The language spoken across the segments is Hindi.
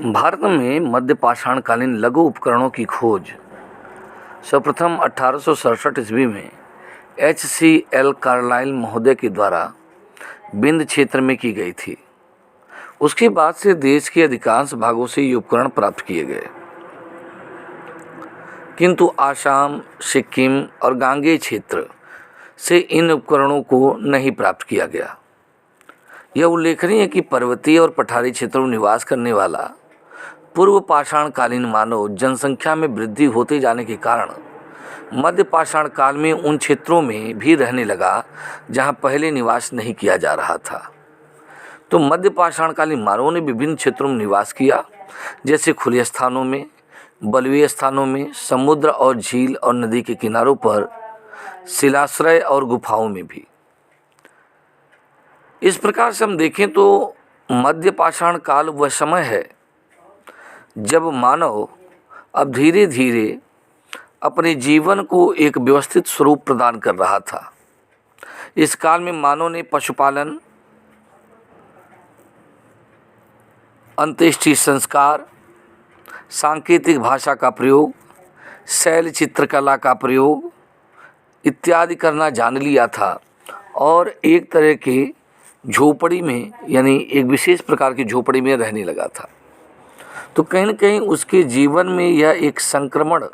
भारत में मध्य पाषाणकालीन लघु उपकरणों की खोज सर्वप्रथम 1867 ईस्वी में H.C.L. कार्लाइल महोदय के द्वारा बिंद क्षेत्र में की गई थी। उसके बाद से देश के अधिकांश भागों से ये उपकरण प्राप्त किए गए, किंतु आसाम, सिक्किम और गांगेय क्षेत्र से इन उपकरणों को नहीं प्राप्त किया गया। यह उल्लेखनीय है कि पर्वतीय और पठारी क्षेत्रों में निवास करने वाला पूर्व पाषाणकालीन मानव जनसंख्या में वृद्धि होते जाने के कारण मध्य पाषाण काल में उन क्षेत्रों में भी रहने लगा जहां पहले निवास नहीं किया जा रहा था। तो मध्य पाषाणकालीन मानवों ने विभिन्न क्षेत्रों में निवास किया, जैसे खुले स्थानों में, बलुए स्थानों में, समुद्र और झील और नदी के किनारों पर, शिलाश्रय और गुफाओं में भी। इस प्रकार से हम देखें तो मध्य पाषाण काल वह समय है जब मानव अब धीरे धीरे अपने जीवन को एक व्यवस्थित स्वरूप प्रदान कर रहा था। इस काल में मानव ने पशुपालन, अंत्येष्टि संस्कार, सांकेतिक भाषा का प्रयोग, शैल चित्रकला का प्रयोग इत्यादि करना जान लिया था और एक तरह के झोपड़ी में, यानी एक विशेष प्रकार की झोपड़ी में रहने लगा था। तो कहीं न कहीं उसके जीवन में यह एक संक्रमण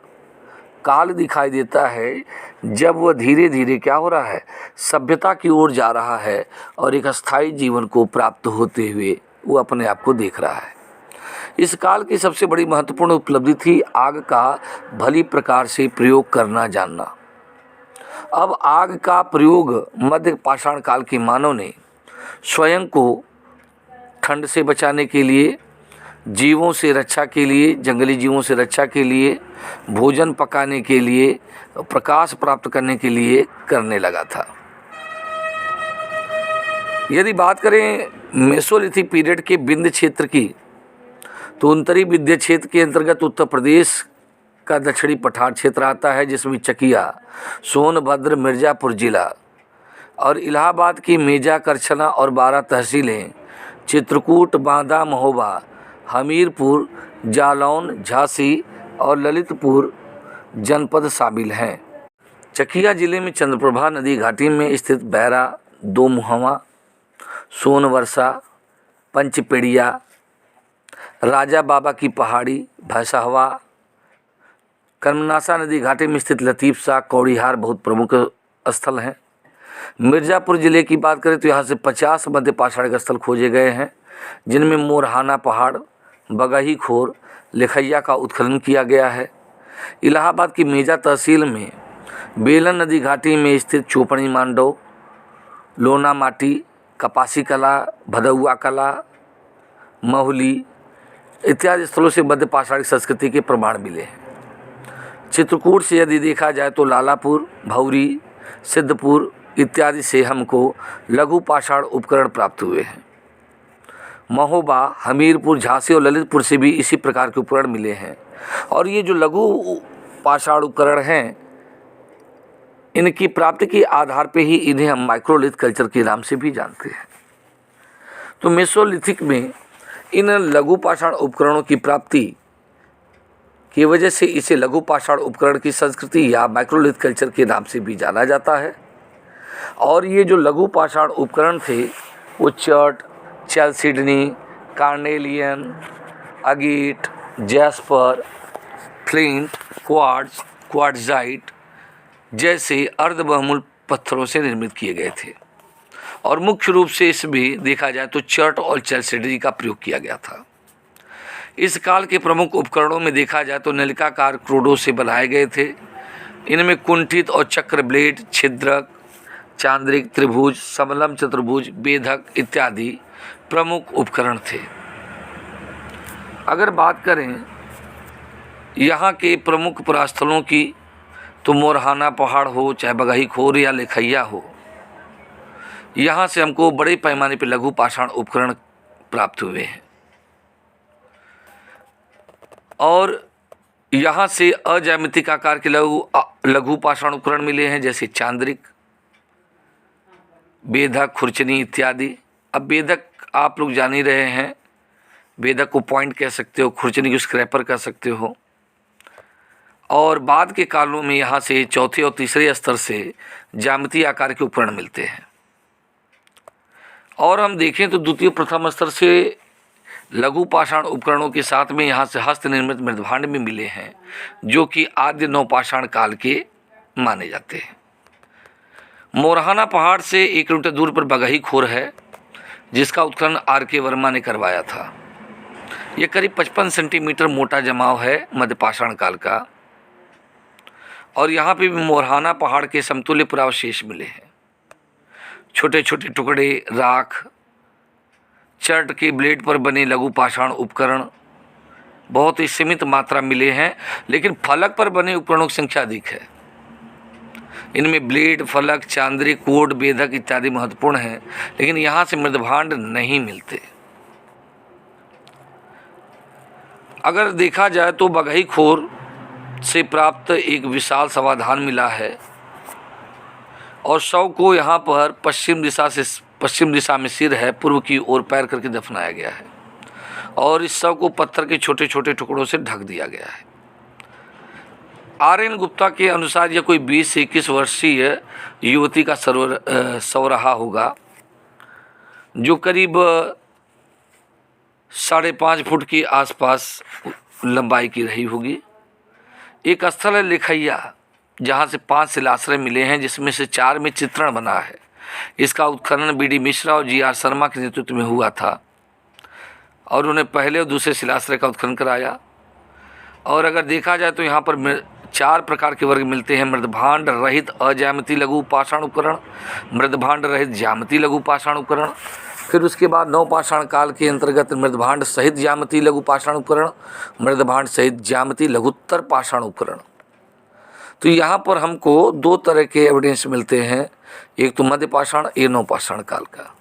काल दिखाई देता है जब वह धीरे धीरे क्या हो रहा है, सभ्यता की ओर जा रहा है और एक अस्थायी जीवन को प्राप्त होते हुए वो अपने आप को देख रहा है। इस काल की सबसे बड़ी महत्वपूर्ण उपलब्धि थी आग का भली प्रकार से प्रयोग करना जानना। अब आग का प्रयोग मध्य पाषाण काल के मानव ने स्वयं को ठंड से बचाने के लिए, जीवों से रक्षा के लिए, जंगली जीवों से रक्षा के लिए, भोजन पकाने के लिए, प्रकाश प्राप्त करने के लिए करने लगा था। यदि बात करें मेसोलिथिक पीरियड के बिंद क्षेत्र की, तो उत्तरी विंध्य क्षेत्र के अंतर्गत उत्तर प्रदेश का दक्षिणी पठार क्षेत्र आता है, जिसमें चकिया, सोनभद्र, मिर्ज़ापुर जिला और इलाहाबाद की मेजा, करछना और 12 तहसीलें, चित्रकूट, बांदा, महोबा, हमीरपुर, जालौन, झांसी और ललितपुर जनपद शामिल हैं। चकिया जिले में चंद्रप्रभा नदी घाटी में स्थित बैरा, दो मुहवा, सोनवर्षा, पंचपेड़िया, राजा बाबा की पहाड़ी, भैंसहवा, कर्मनासा नदी घाटी में स्थित लतीफ शाह, कौड़िहार बहुत प्रमुख स्थल हैं। मिर्ज़ापुर जिले की बात करें तो यहाँ से 50 मध्य पाषाणिक स्थल खोजे गए हैं, जिनमें मोरहाना पहाड़, बगही खोर, लेखैया का उत्खनन किया गया है। इलाहाबाद की मेजा तहसील में बेलन नदी घाटी में स्थित चोपड़ी मांडव, लोना माटी, कपासी कला, भदौआ कला, महुली इत्यादि स्थलों से मध्य पाषाणिक संस्कृति के प्रमाण मिले हैं। चित्रकूट से यदि देखा जाए तो लालापुर, भौरी, सिद्धपुर इत्यादि से हमको लघु पाषाण उपकरण प्राप्त हुए हैं। महोबा, हमीरपुर, झांसी और ललितपुर से भी इसी प्रकार के उपकरण मिले हैं। और ये जो लघु पाषाण उपकरण हैं, इनकी प्राप्ति के आधार पे ही इन्हें हम माइक्रोलिथ कल्चर के नाम से भी जानते हैं। तो मेसोलिथिक में इन लघु पाषाण उपकरणों की प्राप्ति की वजह से इसे लघु पाषाण उपकरण की संस्कृति या माइक्रोलिथ कल्चर के नाम से भी जाना जाता है। और ये जो लघु पाषाण उपकरण थे वो chert, chalcedony, carnelian, agate, jasper, flint, quartz, quartzite जैसे अर्धबहुमूल्य पत्थरों से निर्मित किए गए थे। और मुख्य रूप से इसमें देखा जाए तो चर्ट और चैलसिडनी का प्रयोग किया गया था। इस काल के प्रमुख उपकरणों में देखा जाए तो नलिकाकार क्रोडों से बनाए गए थे। इनमें कुंठित और चक्र ब्लेड, छिद्रक, चांद्रिक, त्रिभुज, समलम चतुर्भुज, बेधक इत्यादि प्रमुख उपकरण थे। अगर बात करें यहाँ के प्रमुख परास्थलों की, तो मोरहाना पहाड़ हो, चाहे बगही खोर या लेखैया हो, यहाँ से हमको बड़े पैमाने पर लघु पाषाण उपकरण प्राप्त हुए हैं। और यहाँ से अज्यामितिक आकार के लघु पाषाण उपकरण मिले हैं, जैसे चांद्रिक, बेधक, खुरचनी इत्यादि। अब बेधक आप लोग जान ही रहे हैं बेधक को पॉइंट कह सकते हो, खुरचनी को स्क्रैपर कह सकते हो। और बाद के कालों में यहाँ से चौथे और तीसरे स्तर से ज्यामितीय आकार के उपकरण मिलते हैं। और हम देखें तो द्वितीय प्रथम स्तर से लघु पाषाण उपकरणों के साथ में यहाँ से हस्त निर्मित मृदभांड भी मिले हैं, जो कि आद्य नवपाषाण काल के माने जाते हैं। मोरहाना पहाड़ से 1 किलोमीटर दूर पर बगही खोर है, जिसका उत्खनन R.K. वर्मा ने करवाया था। यह करीब 55 सेंटीमीटर मोटा जमाव है मध्यपाषाण काल का। और यहाँ पे भी मोरहाना पहाड़ के समतुल्य पुरावशेष मिले हैं। छोटे छोटे टुकड़े, राख, चर्ट के ब्लेड पर बने लघु पाषाण उपकरण बहुत ही सीमित मात्रा मिले हैं, लेकिन फलक पर बने उपकरणों की संख्या अधिक है। इनमें ब्लेड, फलक, चांद्री, कोड, बेधक इत्यादि महत्वपूर्ण हैं, लेकिन यहाँ से मृदभांड नहीं मिलते। अगर देखा जाए तो बगही खोर से प्राप्त एक विशाल समाधान मिला है और शव को यहाँ पर पश्चिम दिशा में सिर है, पूर्व की ओर पैर करके दफनाया गया है और इस शव को पत्थर के छोटे छोटे टुकड़ों से ढक दिया गया है। R.N. गुप्ता के अनुसार यह कोई 20 से 21 वर्षीय युवती का शव रहा होगा, जो करीब 5.5 फुट के आसपास लंबाई की रही होगी। एक स्थल है लिखैया, जहाँ से 5 शिलाश्रय मिले हैं, जिसमें से 4 में चित्रण बना है। इसका उत्खनन B.D. मिश्रा और G.R. शर्मा के नेतृत्व में हुआ था और उन्हें पहले और दूसरे शिलाश्रय का उत्खनन कराया। और अगर देखा जाए तो यहाँ पर 4 प्रकार के वर्ग मिलते हैं: मृदभांड रहित अज्यामितीय लघु पाषाण उपकरण, मृदभांड रहित ज्यामितीय लघु पाषाण उपकरण, फिर उसके बाद नवपाषाण काल के अंतर्गत मृदभांड सहित ज्यामितीय लघु पाषाण उपकरण, मृदभांड सहित ज्यामितीय लघुत्तर पाषाण उपकरण। तो यहाँ पर हमको 2 तरह के एविडेंस मिलते हैं, एक तो मध्य पाषाण, एक नवपाषाण काल का।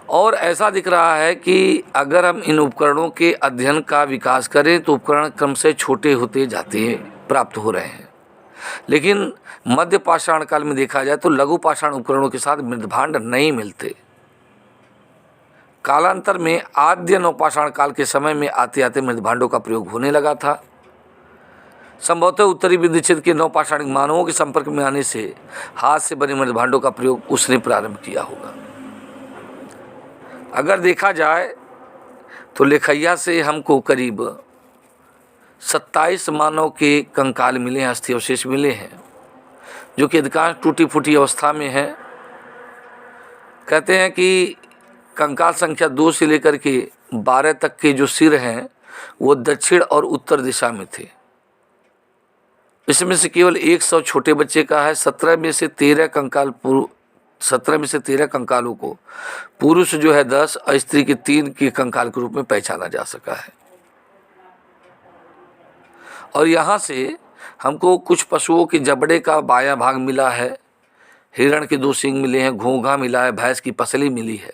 और ऐसा दिख रहा है कि अगर हम इन उपकरणों के अध्ययन का विकास करें तो उपकरण क्रम से छोटे होते जाते प्राप्त हो रहे हैं, लेकिन मध्य पाषाण काल में देखा जाए तो लघु पाषाण उपकरणों के साथ मृदभांड नहीं मिलते। कालांतर में आद्य नवपाषाण काल के समय में आते आते मृदभांडों का प्रयोग होने लगा था। संभवतः उत्तरी विंध्य क्षेत्र के नवपाषाणिक मानवों के संपर्क में आने से हाथ से बने मृदभांडों का प्रयोग उसने प्रारंभ किया होगा। अगर देखा जाए तो लिखैया से हमको करीब 27 मानव के कंकाल मिले हैं, अस्थि अवशेष मिले हैं, जो कि अधिकांश टूटी फूटी अवस्था में है। कहते हैं कि कंकाल संख्या 2 से लेकर के 12 तक के जो सिर हैं वो दक्षिण और उत्तर दिशा में थे। इसमें से केवल 100 छोटे बच्चे का है। 17 में से 13 कंकालों को पुरुष जो है 10 और स्त्री के 3 के कंकाल के रूप में पहचाना जा सका है। और यहाँ से हमको कुछ पशुओं के जबड़े का बायां भाग मिला है, हिरण के 2 सींग मिले हैं, घोंघा मिला है, भैंस की पसली मिली है।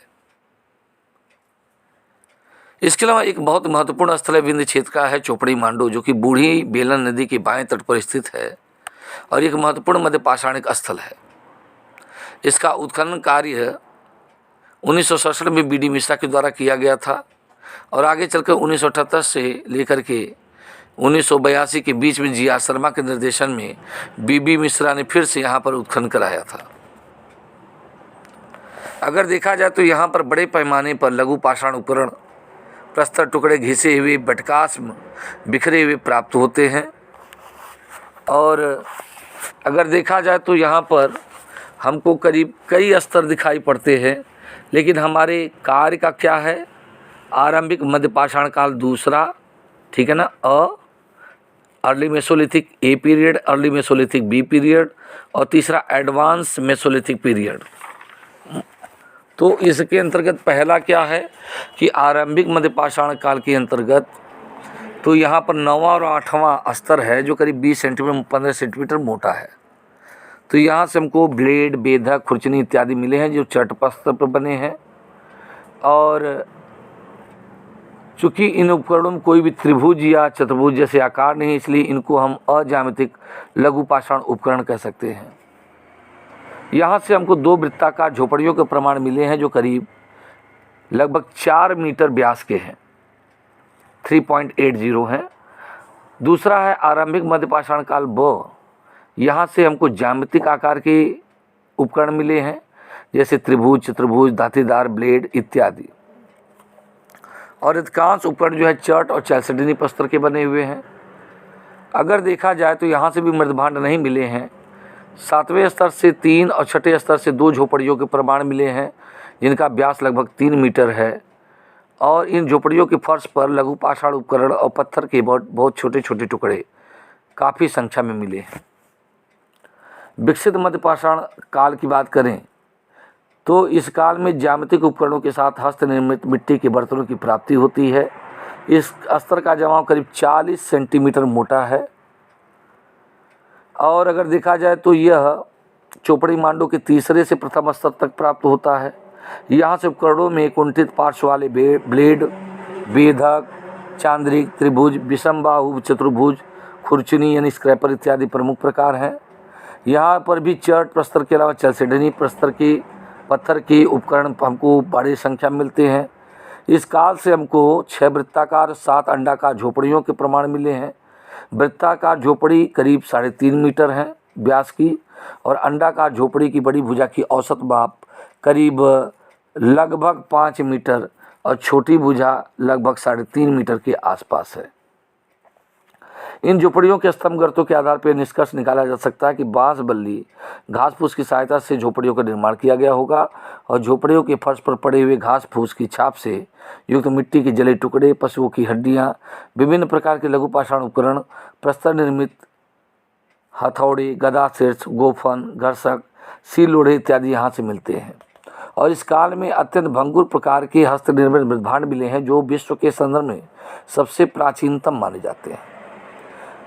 इसके अलावा एक बहुत महत्वपूर्ण स्थल है विंध्य क्षेत्र का है चोपड़ी मांडू, जो कि बूढ़ी बेलन नदी के बाएं तट पर स्थित है और एक महत्वपूर्ण मध्य पाषाणिक स्थल है। इसका उत्खनन कार्य 1967 में B.D. मिश्रा के द्वारा किया गया था और आगे चलकर 1978 से लेकर के 1982 के बीच में G.R. शर्मा के निर्देशन में B.B. मिश्रा ने फिर से यहाँ पर उत्खनन कराया था। अगर देखा जाए तो यहाँ पर बड़े पैमाने पर लघु पाषाण उपकरण, प्रस्तर टुकड़े, घिसे हुए, बटकास्म बिखरे हुए प्राप्त होते हैं। और अगर देखा जाए तो यहाँ पर हमको करीब कई स्तर दिखाई पड़ते हैं, लेकिन हमारे कार्य का क्या है? आरंभिक मध्य पाषाण काल दूसरा, ठीक है ना, early Mesolithic A period, early Mesolithic B period और तीसरा एडवांस मेसोलिथिक पीरियड। तो इसके अंतर्गत पहला क्या है कि आरंभिक मध्य पाषाण काल के अंतर्गत तो यहाँ पर 9वां और 8वां स्तर है, जो करीब 20 सेंटीमीटर 15 सेंटीमीटर मोटा है। तो यहाँ से हमको ब्लेड, बेधक, खुरचनी इत्यादि मिले हैं, जो चटपस्तर पर बने हैं। और चूँकि इन उपकरणों में कोई भी त्रिभुज या चतुर्भुज जैसे आकार नहीं, इसलिए इनको हम अज्यामितिक लघु पाषाण उपकरण कह सकते हैं। यहाँ से हमको 2 वृत्ताकार झोपड़ियों के प्रमाण मिले हैं, जो करीब लगभग 4 मीटर व्यास के हैं, 3.80 हैं। दूसरा है आरंभिक मध्य पाषाण काल ब, यहाँ से हमको ज्यामितिक आकार के उपकरण मिले हैं, जैसे त्रिभुज, चतुर्भुज, धातीदार ब्लेड इत्यादि। और अधिकांश उपकरण जो है चट और चैल्सिडनी प्रस्तर के बने हुए हैं। अगर देखा जाए तो यहाँ से भी मृदभांड नहीं मिले हैं। 7वें स्तर से 3 और 6ठे स्तर से 2 झोपड़ियों के प्रमाण मिले हैं, जिनका व्यास लगभग 3 मीटर है। और इन झोपड़ियों के फर्श पर लघु पाषाण उपकरण और पत्थर के बहुत छोटे छोटे टुकड़े काफ़ी संख्या में मिले हैं। विकसित मध्य पाषाण काल की बात करें तो इस काल में ज्यामितिक उपकरणों के साथ हस्त निर्मित मिट्टी के बर्तनों की प्राप्ति होती है। इस स्तर का जमाव करीब 40 सेंटीमीटर मोटा है। और अगर देखा जाए तो यह चौपड़ी मांडो के तीसरे से प्रथम स्तर तक प्राप्त होता है। यहाँ से उपकरणों में कुंठित पार्श्व वाले ब्लेड, भेदक, चांद्रिक, त्रिभुज, विषमबाहु, चतुर्भुज, खुरचनी यानी स्क्रैपर इत्यादि प्रमुख प्रकार हैं। यहाँ पर भी चट प्रस्तर के अलावा चैल्सिडनी प्रस्तर के पत्थर के उपकरण हमको बड़ी संख्या में मिलते हैं। इस काल से हमको 6 वृत्ताकार 7 अंडाकार झोपड़ियों के प्रमाण मिले हैं। वृत्ताकार झोपड़ी करीब 3.5 मीटर है व्यास की, और अंडाकार झोपड़ी की बड़ी भुजा की औसत माप करीब लगभग 5 मीटर और छोटी भुजा लगभग 3.5 मीटर के आसपास है। इन झोपड़ियों के स्तंभ गर्तों के आधार पर निष्कर्ष निकाला जा सकता है कि बांस बल्ली घास फूस की सहायता से झोपड़ियों का निर्माण किया गया होगा, और झोपड़ियों के फर्श पर पड़े हुए घास फूस की छाप से युक्त मिट्टी के जले टुकड़े, पशुओं की हड्डियाँ, विभिन्न प्रकार के लघु पाषाण उपकरण, प्रस्तर निर्मित हथौड़े, गदा शीर्ष, गोफन, घर्षक, सील लोढ़े इत्यादि यहाँ से मिलते हैं। और इस काल में अत्यंत भंगुर प्रकार के हस्त निर्मित मृदभांड मिले हैं, जो विश्व के संदर्भ में सबसे प्राचीनतम माने जाते हैं।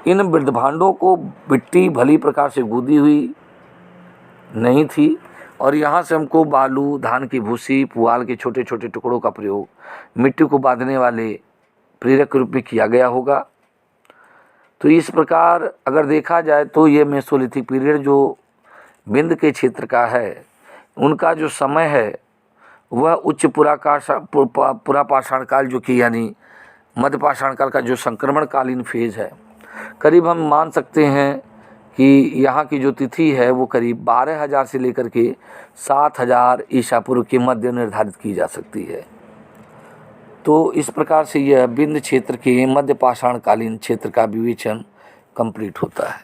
इन मृदभांडों को मिट्टी भली प्रकार से गूदी हुई नहीं थी, और यहाँ से हमको बालू, धान की भूसी, पुआल के छोटे छोटे टुकड़ों का प्रयोग मिट्टी को बांधने वाले प्रेरक के रूप में किया गया होगा। तो इस प्रकार अगर देखा जाए तो ये मेसोलिथिक पीरियड जो विंध्य के क्षेत्र का है, उनका जो समय है वह उच्च पुरापाषाण काल जो कि यानी मध्य पाषाण काल का जो संक्रमण कालीन फेज है, करीब हम मान सकते हैं कि यहाँ की जो तिथि है वो करीब 12,000 से लेकर के 7,000 ईसा पूर्व के मध्य निर्धारित की जा सकती है। तो इस प्रकार से यह विंध्य क्षेत्र के मध्य पाषाण कालीन क्षेत्र का विवेचन कंप्लीट होता है।